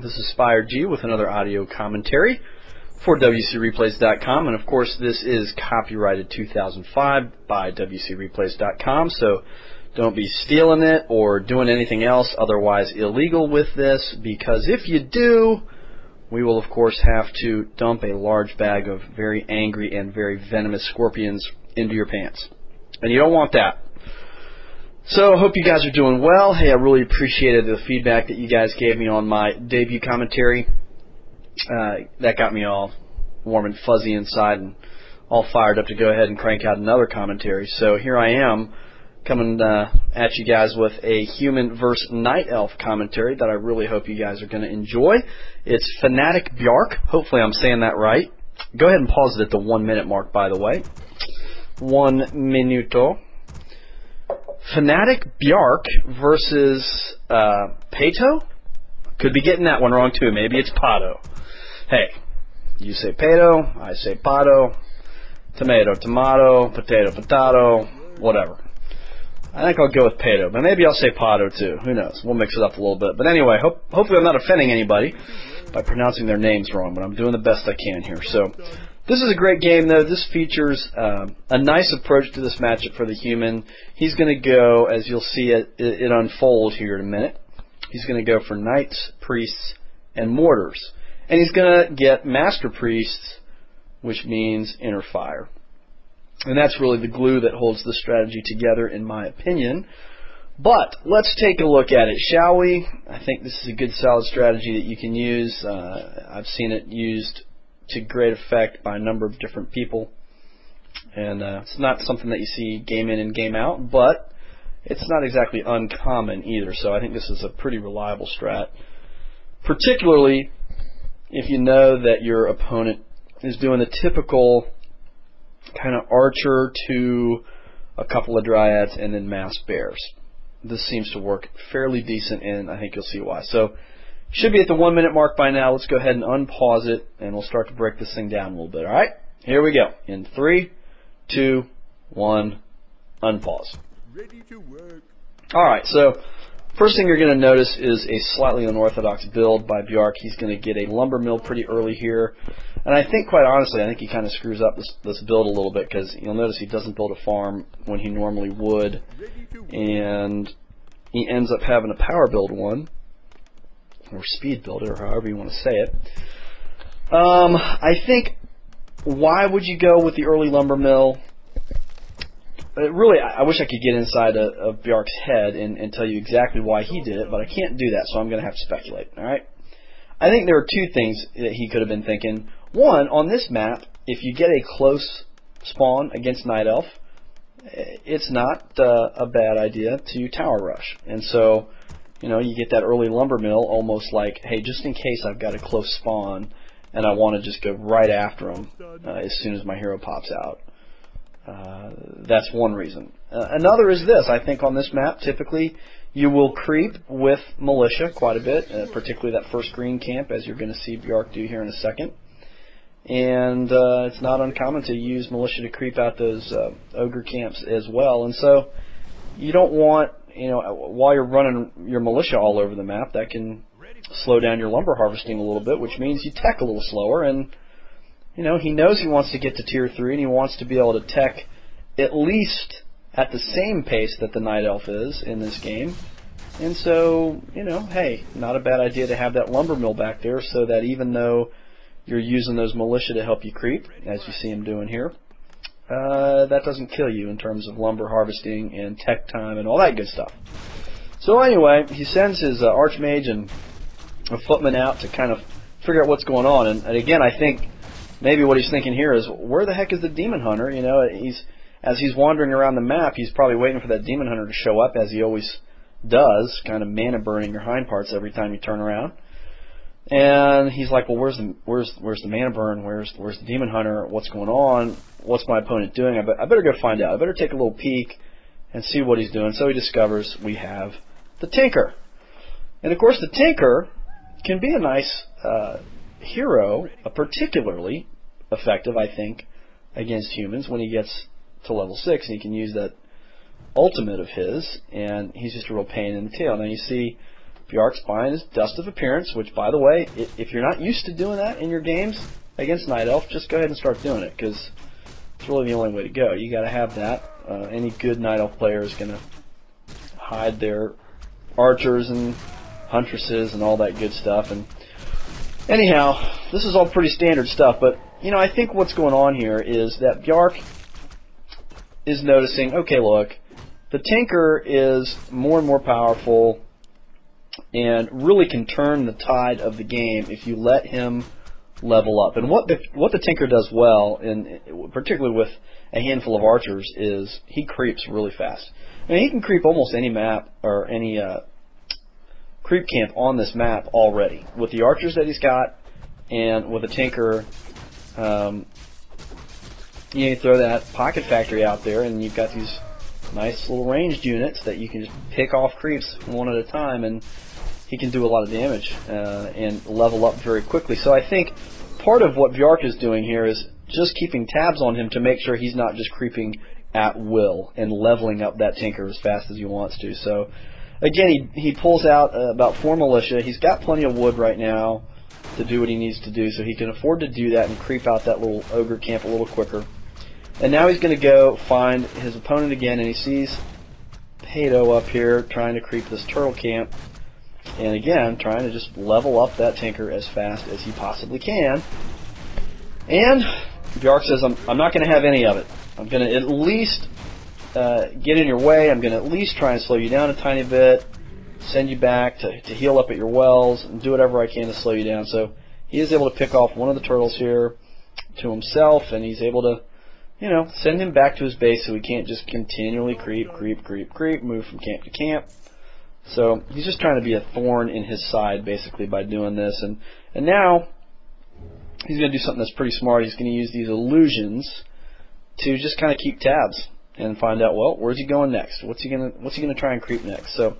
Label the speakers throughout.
Speaker 1: This is Speierg with another audio commentary for WCReplays.com, and of course this is copyrighted 2005 by WCReplays.com, so don't be stealing it or doing anything else otherwise illegal with this, because if you do, we will of course have to dump a large bag of very angry and very venomous scorpions into your pants, and you don't want that. So I hope you guys are doing well. Hey, I really appreciated the feedback that you guys gave me on my debut commentary. That got me all warm and fuzzy inside and all fired up to go ahead and crank out another commentary. So here I am coming at you guys with a human versus night elf commentary that I really hope you guys are going to enjoy. It's Fanatic Bjark. Hopefully I'm saying that right. Go ahead and pause it at the 1 minute mark, by the way. 1 minuto. Fanatic Bjark versus Pato? Could be getting that one wrong too. Maybe it's Pato. Hey, you say Pato, I say Pato. Tomato, tomato, potato, potato, whatever. I think I'll go with Pato, but maybe I'll say Pato too. Who knows? We'll mix it up a little bit. But anyway, hopefully I'm not offending anybody by pronouncing their names wrong, but I'm doing the best I can here. So this is a great game, though. This features a nice approach to this matchup for the human. He's going to go, as you'll see it unfold here in a minute, he's going to go for knights, priests, and mortars. And he's going to get master priests, which means inner fire. And that's really the glue that holds the strategy together, in my opinion. But let's take a look at it, shall we? I think this is a good, solid strategy that you can use. I've seen it used to great effect by a number of different people, and it's not something that you see game in and game out, but it's not exactly uncommon either, so I think this is a pretty reliable strat, particularly if you know that your opponent is doing the typical kind of archer to a couple of dryads and then mass bears. This seems to work fairly decent, and I think you'll see why. So should be at the 1 minute mark by now. Let's go ahead and unpause it, and we'll start to break this thing down a little bit. All right? Here we go. In 3, 2, 1, unpause.
Speaker 2: Ready to work.
Speaker 1: All right, so first thing you're going to notice is a slightly unorthodox build by Bjark. He's going to get a lumber mill pretty early here. And I think, quite honestly, I think he kind of screws up this build a little bit, because you'll notice he doesn't build a farm when he normally would. And he ends up having a power build one, or speed builder, or however you want to say it. I think, why would you go with the early lumber mill? Really, I wish I could get inside of Bjark's head and tell you exactly why he did it, but I can't do that, so I'm going to have to speculate. All right? I think there are two things that he could have been thinking. One, on this map, if you get a close spawn against Night Elf, it's not a bad idea to tower rush. And so, you know, you get that early lumber mill almost like, hey, just in case I've got a close spawn and I want to just go right after him as soon as my hero pops out. That's one reason. Another is this. I think on this map, typically, you will creep with militia quite a bit, particularly that first green camp, as you're going to see Bjark do here in a second. And it's not uncommon to use militia to creep out those ogre camps as well. And so you don't want, you know, while you're running your militia all over the map, that can slow down your lumber harvesting a little bit, which means you tech a little slower. And, you know, he knows he wants to get to tier 3, and he wants to be able to tech at least at the same pace that the Night Elf is in this game. And so, you know, hey, not a bad idea to have that lumber mill back there, so that even though you're using those militia to help you creep, as you see him doing here, that doesn't kill you in terms of lumber harvesting and tech time and all that good stuff. So anyway, he sends his archmage and a footman out to kind of figure out what's going on. And again, I think maybe what he's thinking here is, where the heck is the demon hunter? You know, as he's wandering around the map, he's probably waiting for that demon hunter to show up, as he always does, kind of mana burning your hind parts every time you turn around. And he's like, well, where's the mana burn? Where's the demon hunter? What's going on? What's my opponent doing? I better go find out. I better take a little peek and see what he's doing. So he discovers we have the Tinker. And of course, the Tinker can be a nice hero, particularly effective, I think, against humans when he gets to level 6, and he can use that ultimate of his, and he's just a real pain in the tail. Now you see Bjark's buying his Dust of Appearance, which, by the way, if you're not used to doing that in your games against Night Elf, just go ahead and start doing it, because it's really the only way to go. You got to have that. Any good Night Elf player is going to hide their archers and huntresses and all that good stuff. And anyhow, this is all pretty standard stuff, but you know, I think what's going on here is that Bjark is noticing, okay, look, the Tinker is more and more powerful and really can turn the tide of the game if you let him level up. And what the Tinker does well, and particularly with a handful of archers, is he creeps really fast. I mean, he can creep almost any map or any creep camp on this map already with the archers that he's got, and with a Tinker. You throw that pocket factory out there, and you've got these nice little ranged units that you can just pick off creeps one at a time, and he can do a lot of damage and level up very quickly. So I think part of what Bjark is doing here is just keeping tabs on him to make sure he's not just creeping at will and leveling up that Tinker as fast as he wants to. So again, he pulls out about 4 militia. He's got plenty of wood right now to do what he needs to do, so he can afford to do that and creep out that little ogre camp a little quicker. And now he's going to go find his opponent again, and he sees Pato up here trying to creep this turtle camp, and again trying to just level up that Tinker as fast as he possibly can. And Bjark says, I'm not going to have any of it. I'm going to at least get in your way. I'm going to at least try and slow you down a tiny bit, send you back to heal up at your wells, and do whatever I can to slow you down. So he is able to pick off one of the turtles here to himself, and he's able to, you know, send him back to his base so he can't just continually creep, move from camp to camp. So he's just trying to be a thorn in his side, basically, by doing this. And now he's going to do something that's pretty smart. He's going to use these illusions to just kind of keep tabs and find out, well, where's he going next? What's he going to try and creep next? So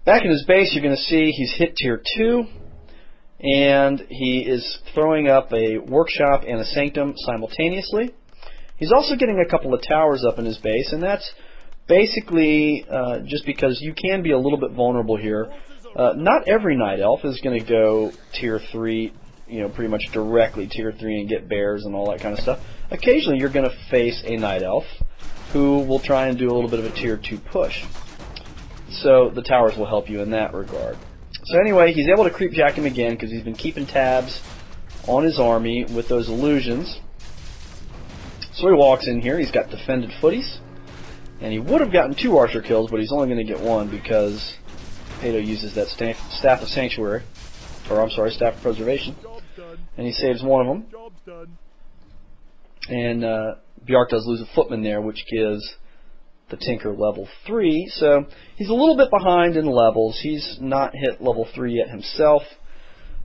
Speaker 1: back in his base, you're going to see he's hit tier 2, and he is throwing up a workshop and a sanctum simultaneously. He's also getting a couple of towers up in his base, and that's basically just because you can be a little bit vulnerable here. Not every Night Elf is going to go tier 3, you know, pretty much directly tier 3 and get bears and all that kind of stuff. Occasionally you're going to face a Night Elf who will try and do a little bit of a tier 2 push. So the towers will help you in that regard. So anyway, he's able to creep jack him again because he's been keeping tabs on his army with those illusions. So he walks in here. He's got defended footies, and he would have gotten 2 archer kills, but he's only going to get 1 because Pato uses that staff of sanctuary, or I'm sorry, staff of preservation, and he saves one of them. And Bjark does lose a footman there, which gives the Tinker level 3, so he's a little bit behind in levels. He's not hit level 3 yet himself,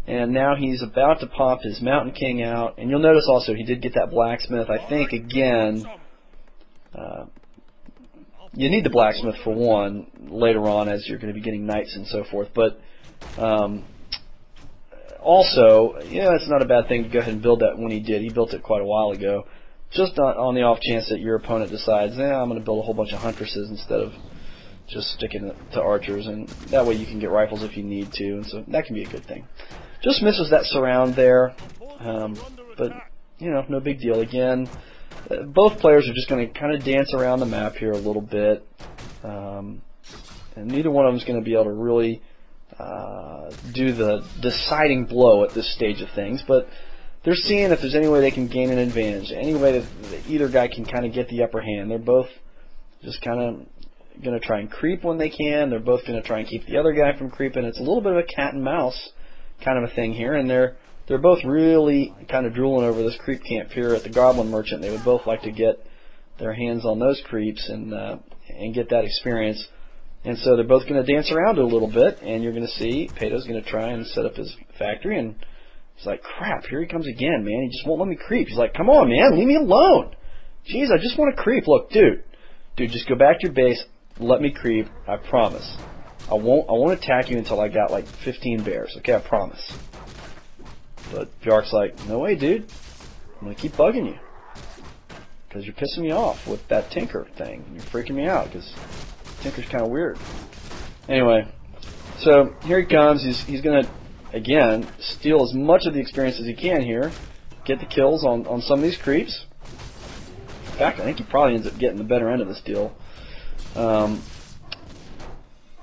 Speaker 1: and now he's about to pop his Mountain King out. And you'll notice also he did get that blacksmith. I think again you need the blacksmith for one later on as you're going to be getting knights and so forth, but also, yeah, it's not a bad thing to go ahead and build that when he did. He built it quite a while ago, just on the off chance that your opponent decides, I'm going to build a whole bunch of huntresses instead of just sticking to archers, and that way you can get rifles if you need to, and so that can be a good thing. Just misses that surround there, but you know, no big deal. Again, both players are just going to kind of dance around the map here a little bit, and neither one of them is going to be able to really do the deciding blow at this stage of things, but they're seeing if there's any way they can gain an advantage, any way that either guy can kind of get the upper hand. They're both just kind of going to try and creep when they can. They're both going to try and keep the other guy from creeping. It's a little bit of a cat and mouse kind of a thing here, and they're both really kind of drooling over this creep camp here at the Goblin Merchant. They would both like to get their hands on those creeps and get that experience. And so they're both going to dance around it a little bit, and you're going to see Pato's going to try and set up his factory, and he's like, crap, here he comes again, man. He just won't let me creep. He's like, come on, man, leave me alone. Jeez, I just want to creep. Look, dude, just go back to your base. Let me creep. I promise. I won't attack you until I got like 15 bears. Okay, I promise. But Bjark's like, no way, dude. I'm going to keep bugging you because you're pissing me off with that Tinker thing. You're freaking me out because Tinker's kind of weird. Anyway, So here he comes. He's going to, again, steal as much of the experience as he can here. Get the kills on some of these creeps. In fact, I think he probably ends up getting the better end of this deal.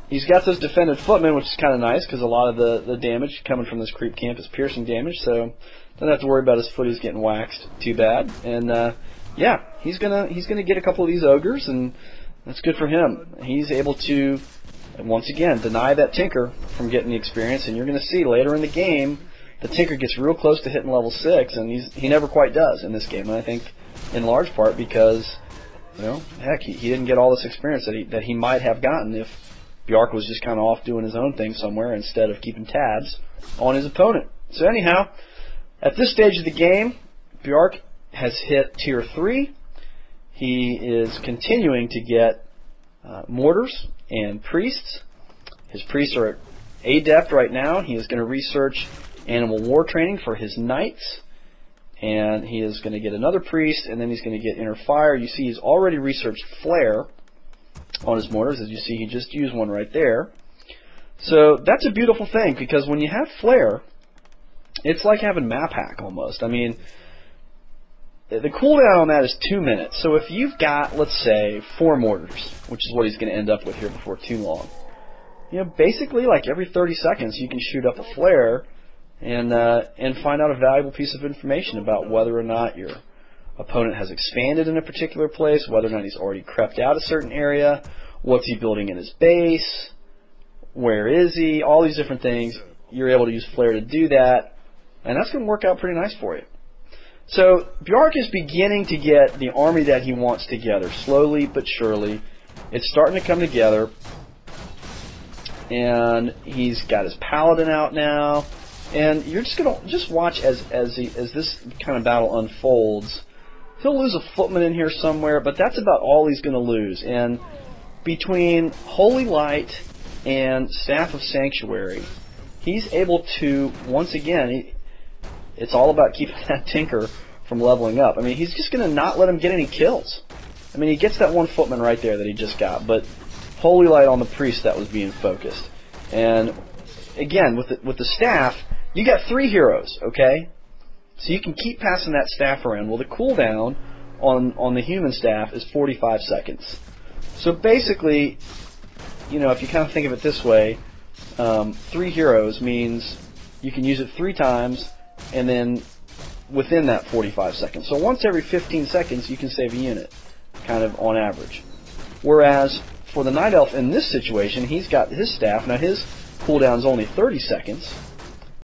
Speaker 1: He's got those defended footmen, which is kind of nice because a lot of the damage coming from this creep camp is piercing damage, so doesn't have to worry about his footies getting waxed too bad. And yeah, he's gonna get a couple of these ogres, and that's good for him. He's able to, once again, deny that Tinker from getting the experience, and you're going to see later in the game the Tinker gets real close to hitting level 6, and he never quite does in this game. And I think in large part because, you know, heck, he didn't get all this experience that he might have gotten if Bjark was just kind of off doing his own thing somewhere instead of keeping tabs on his opponent. So anyhow, at this stage of the game, Bjark has hit tier 3. He is continuing to get mortars and priests. His priests are at adept right now. He is going to research animal war training for his knights, and he is going to get another priest, and then he's going to get inner fire. You see he's already researched flare on his mortars. As you see, he just used one right there. So that's a beautiful thing, because when you have flare, it's like having map hack almost. I mean, the cooldown on that is 2 minutes. So if you've got, let's say, 4 mortars, which is what he's going to end up with here before too long, you know, basically like every 30 seconds you can shoot up a flare and find out a valuable piece of information about whether or not your opponent has expanded in a particular place, whether or not he's already crept out a certain area, what's he building in his base, where is he, all these different things. You're able to use flare to do that, and that's going to work out pretty nice for you. So Bjark is beginning to get the army that he wants together, slowly but surely. It's starting to come together, and he's got his paladin out now. And you're just gonna watch as this kind of battle unfolds. He'll lose a footman in here somewhere, but that's about all he's going to lose. And between Holy Light and Staff of Sanctuary, he's able to, once again, it's all about keeping that Tinker from leveling up. I mean, he's just going to not let him get any kills. I mean, he gets that one footman right there that he just got, but Holy Light on the priest that was being focused. And again, with the staff, you got 3 heroes, okay? So you can keep passing that staff around. Well, the cooldown on the human staff is 45 seconds. So basically, you know, if you kind of think of it this way, 3 heroes means you can use it 3 times, and then within that 45 seconds. So once every 15 seconds, you can save a unit, kind of on average. Whereas for the Night Elf in this situation, he's got his staff. Now his cooldown is only 30 seconds.